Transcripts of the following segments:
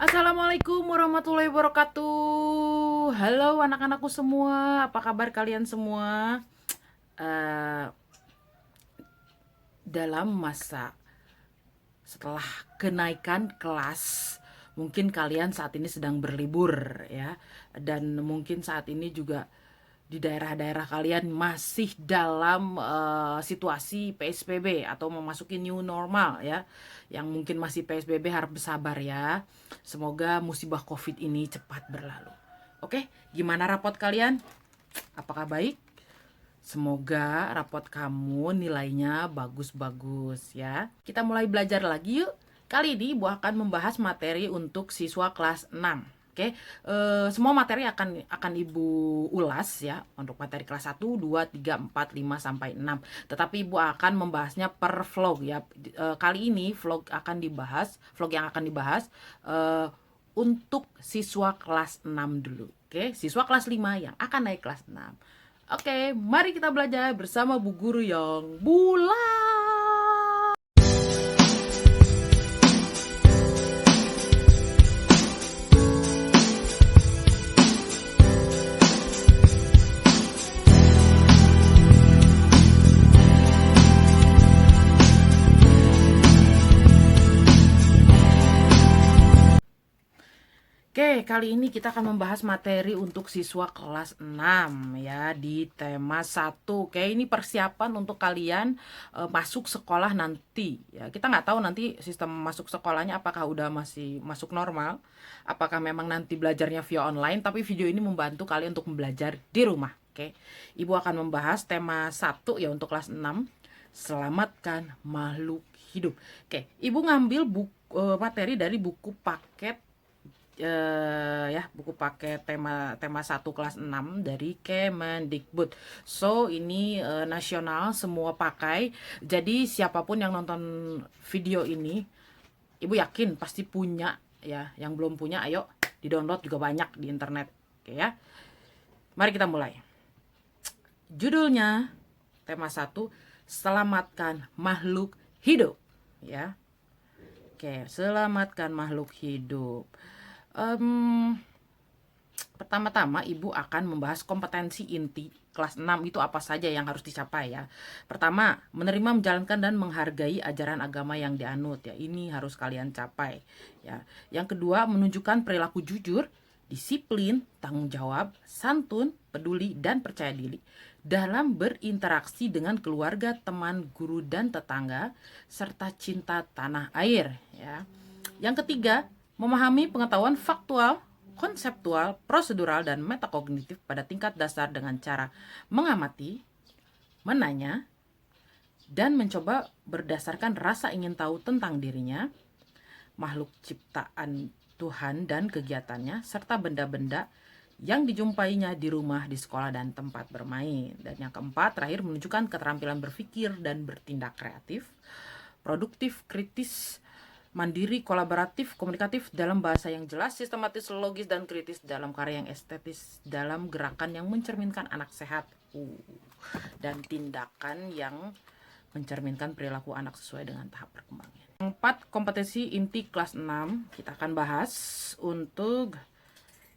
Assalamualaikum warahmatullahi wabarakatuh. Halo anak-anakku semua, apa kabar kalian semua? Eh, dalam masa setelah kenaikan kelas, mungkin kalian saat ini sedang berlibur ya, dan mungkin saat ini juga di daerah-daerah kalian masih dalam situasi PSBB atau memasuki new normal ya. Yang mungkin masih PSBB harap bersabar ya. Semoga musibah COVID ini cepat berlalu. Oke, gimana rapot kalian? Apakah baik? Semoga rapot kamu nilainya bagus-bagus ya. Kita mulai belajar lagi yuk. Kali ini Ibu akan membahas materi untuk siswa kelas 6. Oke, semua materi akan Ibu ulas ya untuk materi kelas 1, 2, 3, 4, 5 sampai 6. Tetapi Ibu akan membahasnya per vlog ya. Kali ini vlog yang akan dibahas untuk siswa kelas 6 dulu. Oke, siswa kelas 5 yang akan naik kelas 6. Oke, mari kita belajar bersama Bu Guru yang bulat. Oke, kali ini kita akan membahas materi untuk siswa kelas 6 ya di tema 1. Oke, ini persiapan untuk kalian masuk sekolah nanti ya. Kita nggak tahu nanti sistem masuk sekolahnya apakah udah masih masuk normal, apakah memang nanti belajarnya via online, tapi video ini membantu kalian untuk belajar di rumah. Oke. Ibu akan membahas tema 1 ya untuk kelas 6, selamatkan makhluk hidup. Oke, Ibu ngambil materi dari buku paket buku paket tema 1 kelas 6 dari Kemendikbud. So ini nasional, semua pakai. Jadi siapapun yang nonton video ini, Ibu yakin pasti punya ya. Yang belum punya ayo di-download, juga banyak di internet. Oke ya. Mari kita mulai. Judulnya tema 1, selamatkan makhluk hidup ya. Oke, selamatkan makhluk hidup. Pertama-tama Ibu akan membahas kompetensi inti kelas 6 itu apa saja yang harus dicapai ya. Pertama, menerima, menjalankan dan menghargai ajaran agama yang dianut ya. Ini harus kalian capai ya. Yang kedua, menunjukkan perilaku jujur, disiplin, tanggung jawab, santun, peduli dan percaya diri dalam berinteraksi dengan keluarga, teman, guru dan tetangga serta cinta tanah air ya. Yang ketiga, memahami pengetahuan faktual, konseptual, prosedural, dan metakognitif pada tingkat dasar dengan cara mengamati, menanya, dan mencoba berdasarkan rasa ingin tahu tentang dirinya, makhluk ciptaan Tuhan dan kegiatannya, serta benda-benda yang dijumpainya di rumah, di sekolah, dan tempat bermain. Dan yang keempat, terakhir, menunjukkan keterampilan berpikir dan bertindak kreatif, produktif, kritis, mandiri, kolaboratif, komunikatif dalam bahasa yang jelas, sistematis, logis, dan kritis dalam karya yang estetis, dalam gerakan yang mencerminkan anak sehat, dan tindakan yang mencerminkan perilaku anak sesuai dengan tahap perkembangan. 4 kompetensi inti kelas 6 kita akan bahas untuk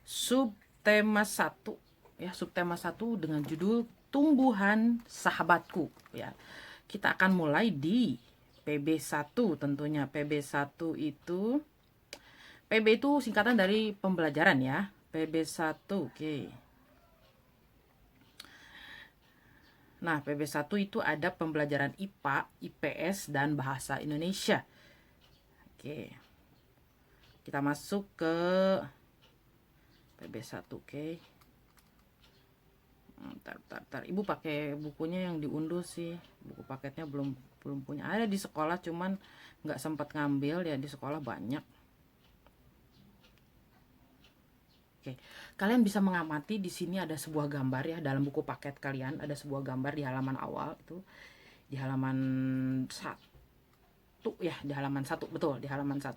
subtema 1 ya, subtema 1 dengan judul tumbuhan sahabatku ya. Kita akan mulai di PB1 tentunya. PB1 itu singkatan dari pembelajaran ya. PB1. Oke. Nah, PB1 itu ada pembelajaran IPA, IPS dan bahasa Indonesia. Oke. Kita masuk ke PB1, oke. Ntar. Ibu pakai bukunya yang diunduh sih. Buku paketnya belum punya. Ada di sekolah cuman nggak sempat ngambil ya, di sekolah banyak. Oke, kalian bisa mengamati di sini ada sebuah gambar ya, dalam buku paket kalian ada sebuah gambar di halaman awal itu, di halaman 1 ya, di halaman 1 betul, di halaman 1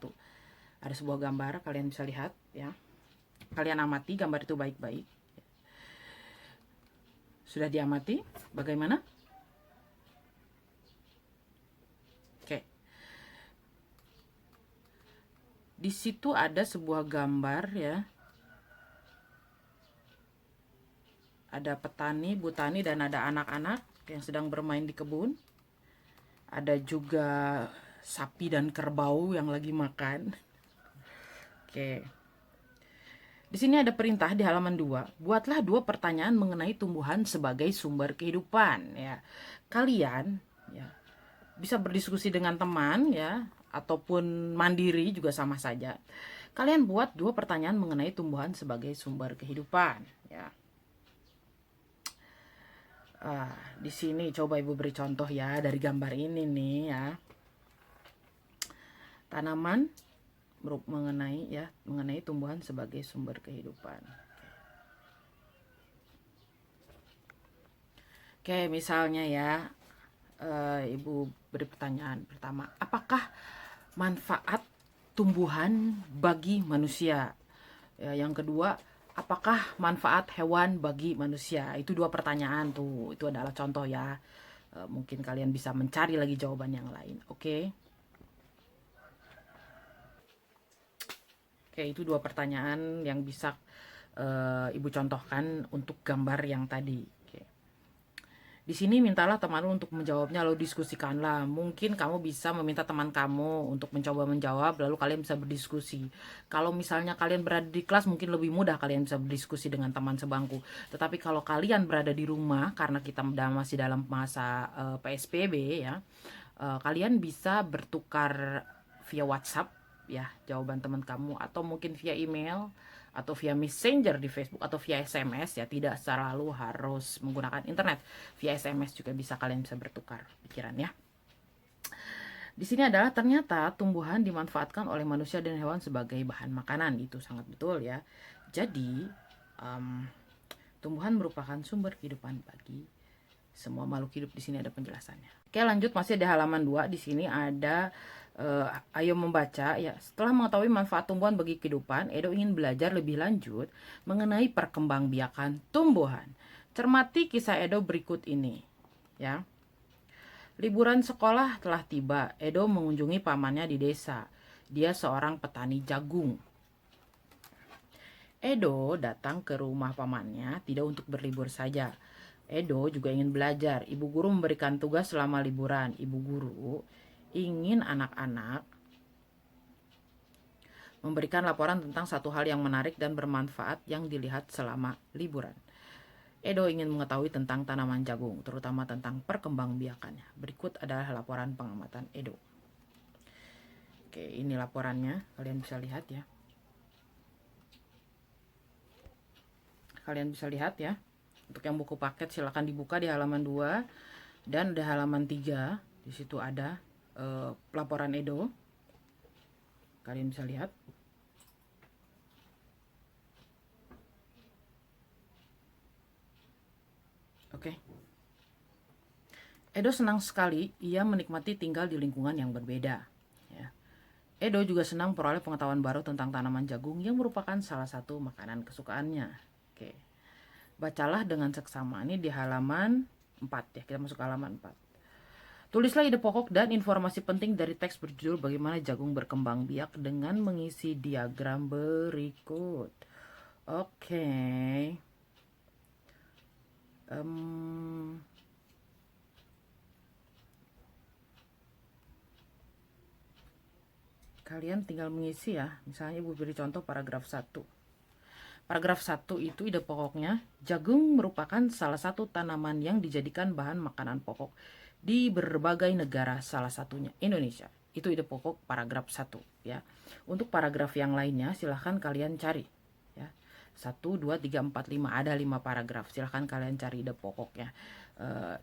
ada sebuah gambar, kalian bisa lihat ya. Kalian amati gambar itu baik-baik. Sudah diamati? Bagaimana? Oke. Di situ ada sebuah gambar ya. Ada petani, bu tani, dan ada anak-anak yang sedang bermain di kebun. Ada juga sapi dan kerbau yang lagi makan. Oke. Di sini ada perintah di halaman 2. Buatlah 2 pertanyaan mengenai tumbuhan sebagai sumber kehidupan ya. Kalian ya bisa berdiskusi dengan teman ya ataupun mandiri juga sama saja. Kalian buat 2 pertanyaan mengenai tumbuhan sebagai sumber kehidupan ya. Di sini coba Ibu beri contoh ya dari gambar ini nih ya. Tanaman mengenai tumbuhan sebagai sumber kehidupan. Oke, misalnya ya, Ibu beri pertanyaan pertama, apakah manfaat tumbuhan bagi manusia? Ya, yang kedua, apakah manfaat hewan bagi manusia? Itu 2 pertanyaan tuh. Itu adalah contoh ya. Mungkin kalian bisa mencari lagi jawaban yang lain. Oke. Oke, itu 2 pertanyaan yang bisa Ibu contohkan untuk gambar yang tadi. Oke. Di sini mintalah temanmu untuk menjawabnya, lalu diskusikanlah. Mungkin kamu bisa meminta teman kamu untuk mencoba menjawab, lalu kalian bisa berdiskusi. Kalau misalnya kalian berada di kelas, mungkin lebih mudah kalian bisa berdiskusi dengan teman sebangku. Tetapi kalau kalian berada di rumah, karena kita masih dalam masa PSBB ya, kalian bisa bertukar via WhatsApp ya jawaban teman kamu, atau mungkin via email atau via messenger di Facebook atau via SMS ya, tidak selalu harus menggunakan internet. Via SMS juga kalian bisa bertukar pikiran ya. Di sini adalah ternyata tumbuhan dimanfaatkan oleh manusia dan hewan sebagai bahan makanan, itu sangat betul ya. Jadi tumbuhan merupakan sumber kehidupan bagi semua makhluk hidup. Di sini ada penjelasannya. Oke, lanjut masih di halaman 2. Di sini ada ayo membaca ya. Setelah mengetahui manfaat tumbuhan bagi kehidupan, Edo ingin belajar lebih lanjut mengenai perkembangbiakan tumbuhan. Cermati kisah Edo berikut ini ya. Liburan sekolah telah tiba. Edo mengunjungi pamannya di desa. Dia seorang petani jagung. Edo datang ke rumah pamannya tidak untuk berlibur saja. Edo juga ingin belajar. Ibu guru memberikan tugas selama liburan. Ibu guru ingin anak-anak memberikan laporan tentang satu hal yang menarik dan bermanfaat yang dilihat selama liburan. Edo ingin mengetahui tentang tanaman jagung, terutama tentang perkembangbiakannya. Berikut adalah laporan pengamatan Edo. Oke, ini laporannya, kalian bisa lihat ya. Kalian bisa lihat ya. Untuk yang buku paket silahkan dibuka di halaman 2 dan di halaman 3. Di situ ada laporan Edo. Kalian bisa lihat. Oke. Edo senang sekali ia menikmati tinggal di lingkungan yang berbeda. Ya. Edo juga senang peroleh pengetahuan baru tentang tanaman jagung yang merupakan salah satu makanan kesukaannya. Oke. Bacalah dengan seksama. Ini di halaman 4 ya. Kita masuk ke halaman 4. Tulislah ide pokok dan informasi penting dari teks berjudul Bagaimana Jagung Berkembang Biak dengan mengisi diagram berikut. Oke. Kalian tinggal mengisi ya. Misalnya Ibu beri contoh paragraf 1. Paragraf 1 itu ide pokoknya, jagung merupakan salah satu tanaman yang dijadikan bahan makanan pokok di berbagai negara, salah satunya Indonesia. Itu ide pokok paragraf 1 ya. Untuk paragraf yang lainnya silahkan kalian cari ya. 1, 2, 3, 4, 5, ada 5 paragraf. Silahkan kalian cari ide pokoknya.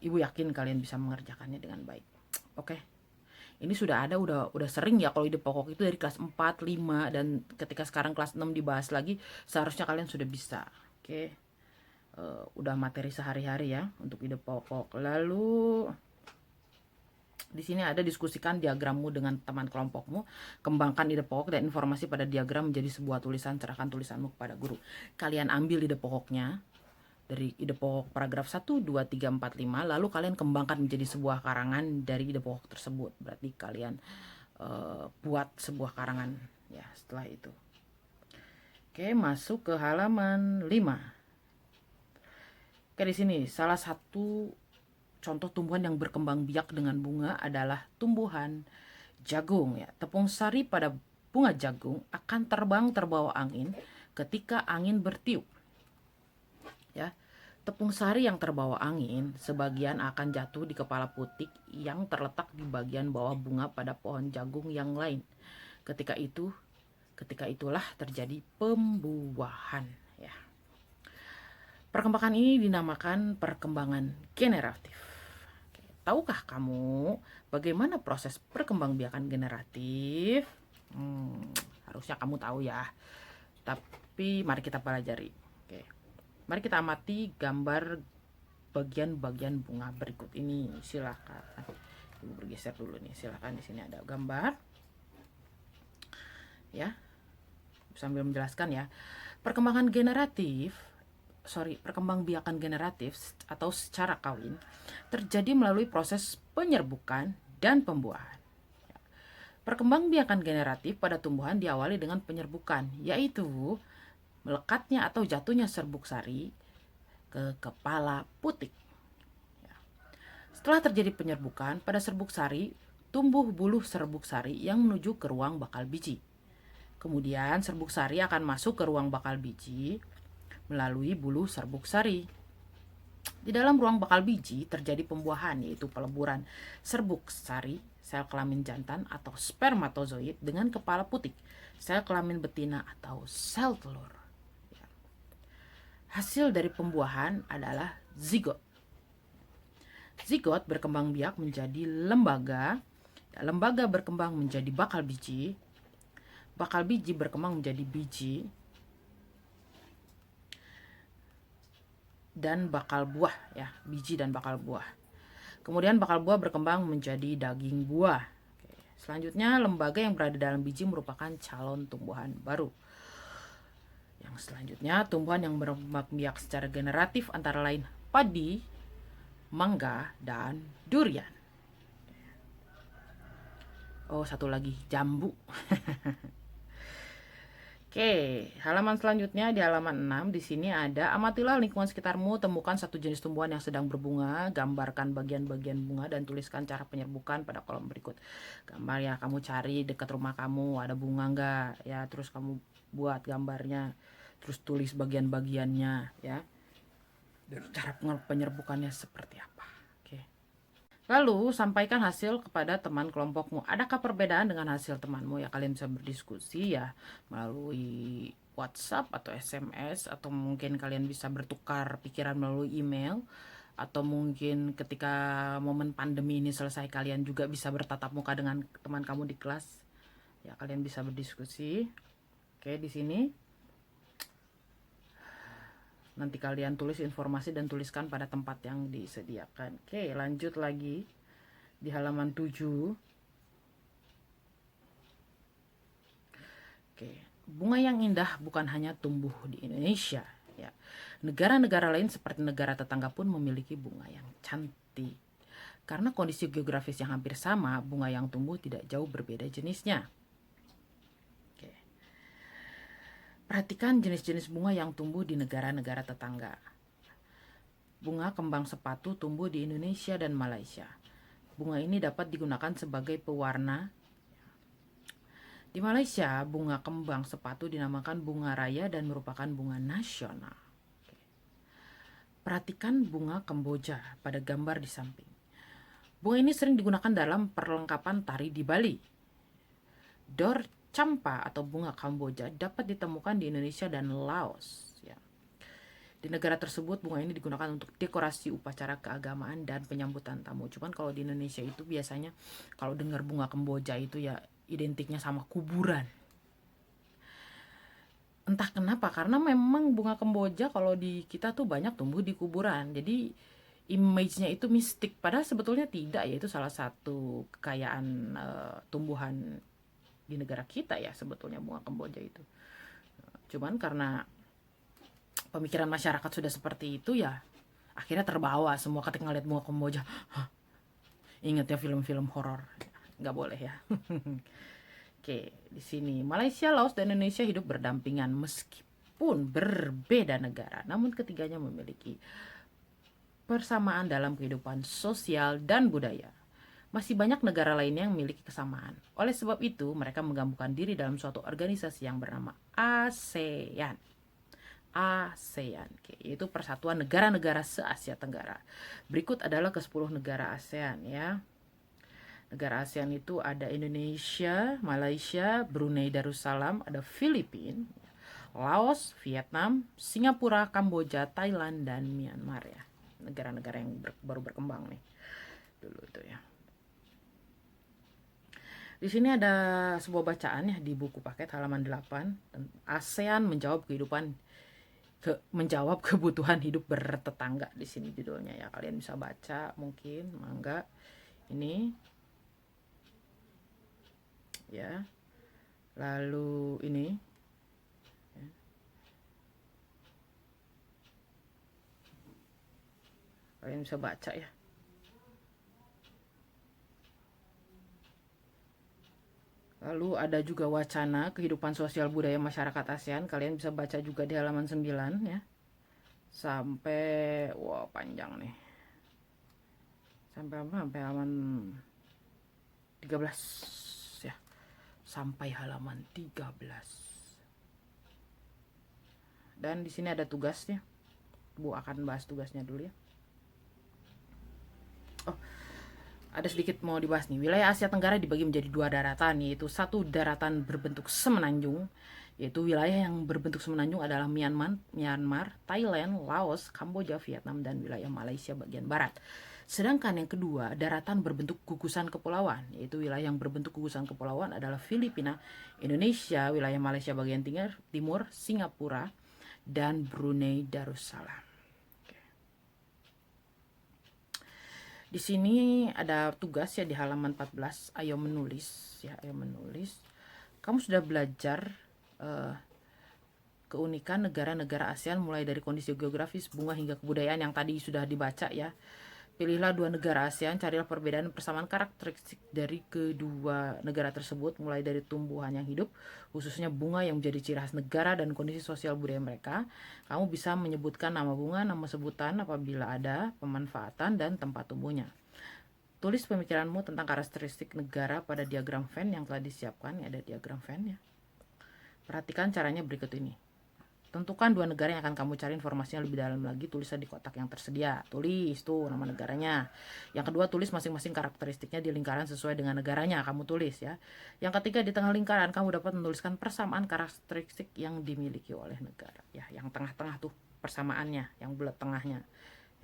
Ibu yakin kalian bisa mengerjakannya dengan baik. Oke. Ini sudah ada, udah sering ya kalau ide pokok itu dari kelas 4, 5, dan ketika sekarang kelas 6 dibahas lagi, seharusnya kalian sudah bisa. Oke. Udah materi sehari-hari ya untuk ide pokok. Lalu di sini ada diskusikan diagrammu dengan teman kelompokmu, kembangkan ide pokok dan informasi pada diagram menjadi sebuah tulisan, serahkan tulisanmu kepada guru. Kalian ambil ide pokoknya dari ide pokok paragraf 1, 2, 3, 4, 5, lalu kalian kembangkan menjadi sebuah karangan dari ide pokok tersebut. Berarti kalian buat sebuah karangan Ya, setelah itu. Oke, masuk ke halaman 5. Oke, di sini salah satu contoh tumbuhan yang berkembang biak dengan bunga adalah tumbuhan jagung ya. Tepung sari pada bunga jagung akan terbang terbawa angin ketika angin bertiup. Ya. Tepung sari yang terbawa angin sebagian akan jatuh di kepala putik yang terletak di bagian bawah bunga pada pohon jagung yang lain. Ketika itulah terjadi pembuahan ya. Perkembangan ini dinamakan perkembangan generatif. Tahukah kamu bagaimana proses perkembangbiakan generatif? Harusnya kamu tahu ya. Tapi mari kita pelajari. Oke. Mari kita amati gambar bagian-bagian bunga berikut ini. Silakan. Ibu bergeser dulu nih. Silakan, di sini ada gambar. Ya. Sambil menjelaskan ya. Perkembangbiakan generatif atau secara kawin terjadi melalui proses penyerbukan dan pembuahan. Perkembangbiakan generatif pada tumbuhan diawali dengan penyerbukan, yaitu melekatnya atau jatuhnya serbuk sari ke kepala putik. Setelah terjadi penyerbukan pada serbuk sari, tumbuh buluh serbuk sari yang menuju ke ruang bakal biji. Kemudian serbuk sari akan masuk ke ruang bakal biji melalui buluh serbuk sari. Di dalam ruang bakal biji terjadi pembuahan, yaitu peleburan serbuk sari, sel kelamin jantan atau spermatozoid dengan kepala putik, sel kelamin betina atau sel telur. Hasil dari pembuahan adalah zigot. Zigot berkembang biak menjadi lembaga, lembaga berkembang menjadi bakal biji berkembang menjadi biji, dan bakal buah ya, biji dan bakal buah. Kemudian bakal buah berkembang menjadi daging buah. Selanjutnya, lembaga yang berada dalam biji merupakan calon tumbuhan baru. Yang selanjutnya, tumbuhan yang berkembang biak secara generatif antara lain padi, mangga, dan durian. Oh, satu lagi, jambu. Oke, halaman selanjutnya di halaman 6 di sini ada amatilah lingkungan sekitarmu, temukan satu jenis tumbuhan yang sedang berbunga, gambarkan bagian-bagian bunga dan tuliskan cara penyerbukan pada kolom berikut. Gambar ya, kamu cari dekat rumah kamu ada bunga enggak ya, terus kamu buat gambarnya, terus tulis bagian-bagiannya ya. Dan cara penyerbukannya seperti apa. Lalu, sampaikan hasil kepada teman kelompokmu. Adakah perbedaan dengan hasil temanmu? Ya, kalian bisa berdiskusi ya melalui WhatsApp atau SMS, atau mungkin kalian bisa bertukar pikiran melalui email, atau mungkin ketika momen pandemi ini selesai kalian juga bisa bertatap muka dengan teman kamu di kelas. Ya, kalian bisa berdiskusi. Oke, di sini nanti kalian tulis informasi dan tuliskan pada tempat yang disediakan. Oke, lanjut lagi di halaman 7. Oke, bunga yang indah bukan hanya tumbuh di Indonesia ya. Negara-negara lain seperti negara tetangga pun memiliki bunga yang cantik. Karena kondisi geografis yang hampir sama, bunga yang tumbuh tidak jauh berbeda jenisnya. Perhatikan jenis-jenis bunga yang tumbuh di negara-negara tetangga. Bunga kembang sepatu tumbuh di Indonesia dan Malaysia. Bunga ini dapat digunakan sebagai pewarna. Di Malaysia, bunga kembang sepatu dinamakan bunga raya dan merupakan bunga nasional. Perhatikan bunga Kamboja pada gambar di samping. Bunga ini sering digunakan dalam perlengkapan tari di Bali. Dor campa atau bunga Kamboja dapat ditemukan di Indonesia dan Laos. Ya. Di negara tersebut bunga ini digunakan untuk dekorasi upacara keagamaan dan penyambutan tamu. Cuman kalau di Indonesia itu biasanya kalau dengar bunga Kamboja itu ya identiknya sama kuburan. Entah kenapa, karena memang bunga Kamboja kalau di kita tuh banyak tumbuh di kuburan. Jadi image-nya itu mistik, padahal sebetulnya tidak ya, itu salah satu kekayaan tumbuhan di negara kita ya sebetulnya bunga Kamboja itu. Cuman karena pemikiran masyarakat sudah seperti itu ya, akhirnya terbawa semua ketika ngeliat bunga Kamboja. Ingat ya film-film horor, nggak boleh ya. Oke, di sini Malaysia, Laos, dan Indonesia hidup berdampingan meskipun berbeda negara, namun ketiganya memiliki persamaan dalam kehidupan sosial dan budaya. Masih banyak negara lainnya yang memiliki kesamaan. Oleh sebab itu, mereka menggabungkan diri dalam suatu organisasi yang bernama ASEAN. ASEAN, yaitu Persatuan Negara-Negara Se-Asia Tenggara. Berikut adalah ke-10 negara ASEAN ya. Negara ASEAN itu ada Indonesia, Malaysia, Brunei Darussalam, ada Filipina, Laos, Vietnam, Singapura, Kamboja, Thailand, dan Myanmar ya. Negara-negara yang baru berkembang nih. Dulu itu ya. Di sini ada sebuah bacaan ya di buku paket halaman 8. ASEAN menjawab kebutuhan hidup bertetangga, di sini judulnya ya. Kalian bisa baca mungkin, mangga. Ini ya. Lalu ini ya. Kalian bisa baca ya. Lalu ada juga wacana kehidupan sosial budaya masyarakat ASEAN. Kalian bisa baca juga di halaman 9 ya. Sampai wah panjang nih. Sampai apa? Sampai halaman 13 ya. Sampai halaman 13. Dan di sini ada tugasnya. Bu akan bahas tugasnya dulu ya. Oh, ada sedikit mau dibahas nih. Wilayah Asia Tenggara dibagi menjadi 2 daratan, yaitu satu daratan berbentuk semenanjung, yaitu wilayah yang berbentuk semenanjung adalah Myanmar, Thailand, Laos, Kamboja, Vietnam, dan wilayah Malaysia bagian barat. Sedangkan yang kedua, daratan berbentuk gugusan kepulauan, yaitu wilayah yang berbentuk gugusan kepulauan adalah Filipina, Indonesia, wilayah Malaysia bagian timur, Singapura, dan Brunei Darussalam. Di sini ada tugas ya di halaman 14. Ayo menulis ya, ayo menulis. Kamu sudah belajar keunikan negara-negara ASEAN mulai dari kondisi geografis, bunga hingga kebudayaan yang tadi sudah dibaca ya. Pilihlah 2 negara ASEAN, carilah perbedaan dan persamaan karakteristik dari kedua negara tersebut mulai dari tumbuhan yang hidup, khususnya bunga yang menjadi ciri khas negara dan kondisi sosial budaya mereka. Kamu bisa menyebutkan nama bunga, nama sebutan apabila ada, pemanfaatan, dan tempat tumbuhnya. Tulis pemikiranmu tentang karakteristik negara pada diagram Venn yang telah disiapkan. Ada diagram Venn ya. Perhatikan caranya berikut ini. Tentukan 2 negara yang akan kamu cari informasinya lebih dalam lagi, tulisnya di kotak yang tersedia. Tulis tuh nama negaranya. Yang kedua, tulis masing-masing karakteristiknya di lingkaran sesuai dengan negaranya. Kamu tulis ya. Yang ketiga, di tengah lingkaran kamu dapat menuliskan persamaan karakteristik yang dimiliki oleh negara. Ya, yang tengah-tengah tuh persamaannya, yang bulat tengahnya,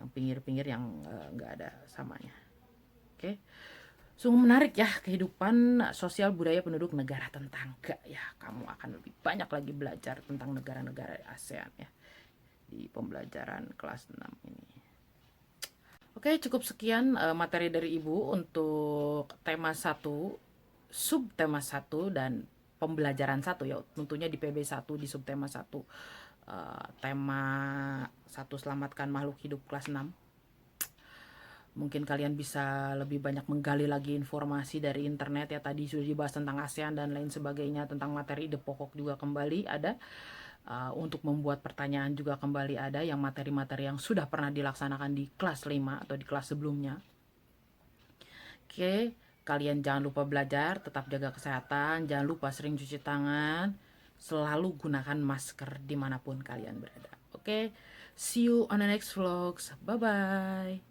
yang pinggir-pinggir yang nggak ada samanya. Oke. Sungguh menarik ya kehidupan sosial budaya penduduk negara tetangga ya. Kamu akan lebih banyak lagi belajar tentang negara-negara ASEAN ya di pembelajaran kelas 6 ini. Oke, cukup sekian materi dari Ibu untuk tema 1, subtema 1 dan pembelajaran 1 ya. Tentunya di PB 1 di subtema 1 tema 1 selamatkan makhluk hidup kelas 6. Mungkin kalian bisa lebih banyak menggali lagi informasi dari internet ya. Tadi sudah dibahas tentang ASEAN dan lain sebagainya, tentang materi ide pokok juga kembali ada. Untuk membuat pertanyaan juga kembali ada, yang materi-materi yang sudah pernah dilaksanakan di kelas 5 atau di kelas sebelumnya. Oke, kalian jangan lupa belajar, tetap jaga kesehatan, jangan lupa sering cuci tangan, selalu gunakan masker dimanapun kalian berada. Oke, see you on the next vlogs. Bye-bye.